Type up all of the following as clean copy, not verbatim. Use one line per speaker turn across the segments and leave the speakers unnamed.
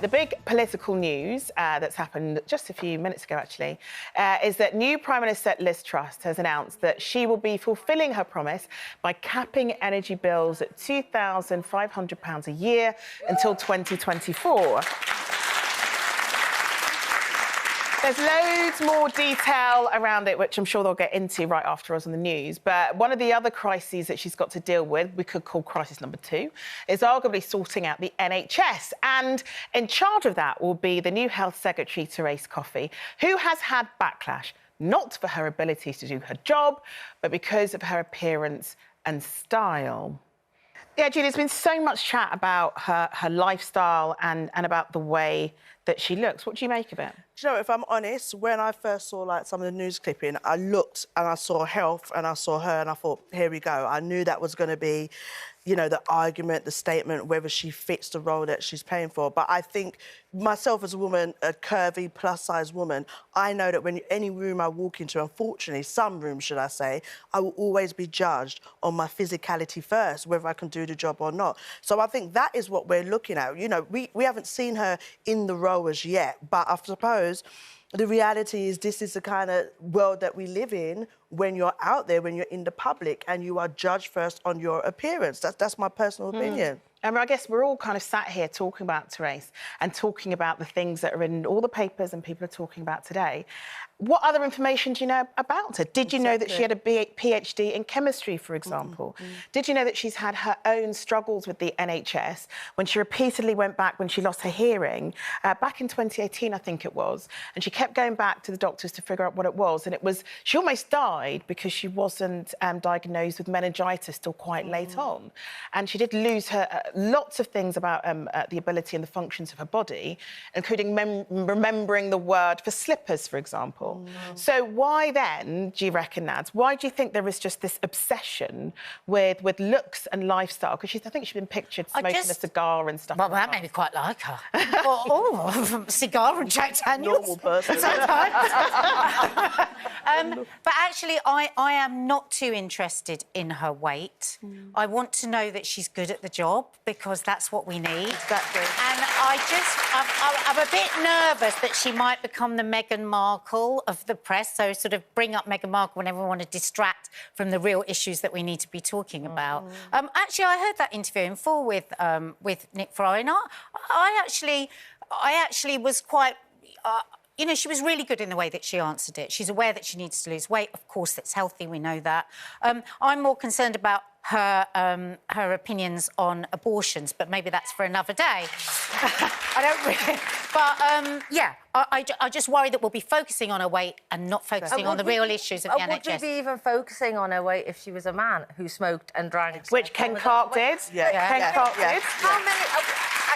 The big political news that's happened just a few minutes ago, actually, is that new Prime Minister Liz Truss has announced that she will be fulfilling her promise by capping energy bills at £2,500 a year until 2024. There's loads more detail around it, which I'm sure they'll get into right after us on the news. But one of the other crises that she's got to deal with, we could call crisis number 2, is arguably sorting out the NHS. And in charge of that will be the new Health Secretary, Thérèse Coffey, who has had backlash, not for her ability to do her job, but because of her appearance and style. Yeah, Julie, there's been so much chat about her lifestyle and about the way that she looks. What do you make of it?
Do you know, if I'm honest, when I first saw, like, some of the news clipping, I looked and I saw health and I saw her and I thought, here we go. I knew that was going to be, you know, the argument, the statement, whether she fits the role that she's playing for. But I think myself as a woman, a curvy, plus-size woman, I know that when any room I walk into, unfortunately, some rooms, should I say, I will always be judged on my physicality first, whether I can do the job or not. So I think that is what we're looking at. You know, we haven't seen her in the role as yet, but I suppose the reality is this is the kind of world that we live in when you're out there, when you're in the public, and you are judged first on your appearance. That's my personal opinion.
And I guess we're all kind of sat here talking about Thérèse and talking about the things that are in all the papers and people are talking about today. What other information do you know about her? Did you know that she had a PhD in chemistry, for example? Did you know that she's had her own struggles with the NHS when she repeatedly went back when she lost her hearing, back in 2018, I think it was, and she kept going back to the doctors to figure out what it was, and it was, she almost died because she wasn't diagnosed with meningitis till quite late on. And she did lose her lots of things about the ability and the functions of her body, including remembering the word for slippers, for example. So why then, do you reckon, Nads, why do you think there is just this obsession with looks and lifestyle? Because I think she's been pictured smoking a cigar and stuff.
Well, that made me quite like her. Oh, cigar and Jack Daniels.
Normal person.
But actually, I am not too interested in her weight. I want to know that she's good at the job, because that's what we need.
Exactly.
And I'm a bit nervous that she might become the Meghan Markle of the press, so sort of bring up Meghan Markle whenever we want to distract from the real issues that we need to be talking about. Actually, I heard that interview in full with Nick Fry, and I actually was quite... you know, she was really good in the way that she answered it. She's aware that she needs to lose weight. Of course, it's healthy, we know that. I'm more concerned about her opinions on abortions, but maybe that's for another day. I don't really... But, yeah, I just worry that we'll be focusing on her weight and not focusing on the real issues of the NHS.
Would we be even focusing on her weight if she was a man who smoked and drank?
Which Ken Clark did. Ken Clark did.
How many...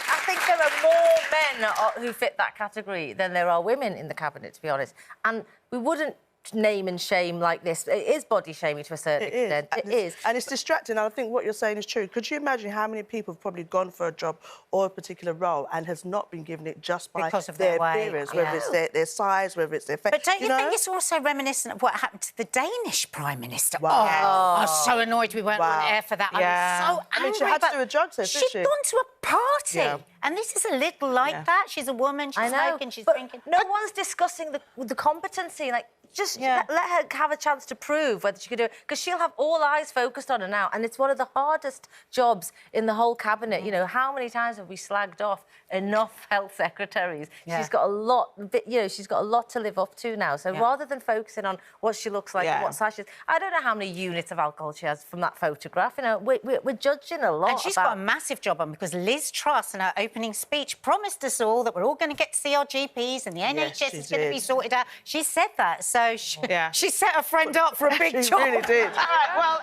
I think there are more men who fit that category than there are women in the cabinet, to be honest. And we wouldn't name and shame like this. It is body shaming to a certain extent. It is.
And it's distracting. And I think what you're saying is true. Could you imagine how many people have probably gone for a job or a particular role and has not been given it just by their appearance, whether it's their size, whether it's their face.
But don't you think it's also reminiscent of what happened to the Danish Prime Minister? Wow. Oh, I was so annoyed we weren't on air for that. I was so angry.
I mean, she had to do a drug test, didn't she?
She'd gone to a party. And this is a little like that. She's a woman, she's smoking, she's drinking.
No one's discussing the competency. Like, just let her have a chance to prove whether she could do it, because she'll have all eyes focused on her now, and it's one of the hardest jobs in the whole cabinet. You know, how many times have we slagged off enough health secretaries? She's got a lot, you know, she's got a lot to live up to now. So rather than focusing on what she looks like and what size she is, I don't know how many units of alcohol she has from that photograph. You know, we're judging a lot.
And she's got a massive job on, because Liz Truss in her opening speech promised us all that we're all going to get to see our GPs and the NHS is going to be sorted out. She said that, so she set her friend up for a big job.
She really did.
All right, well...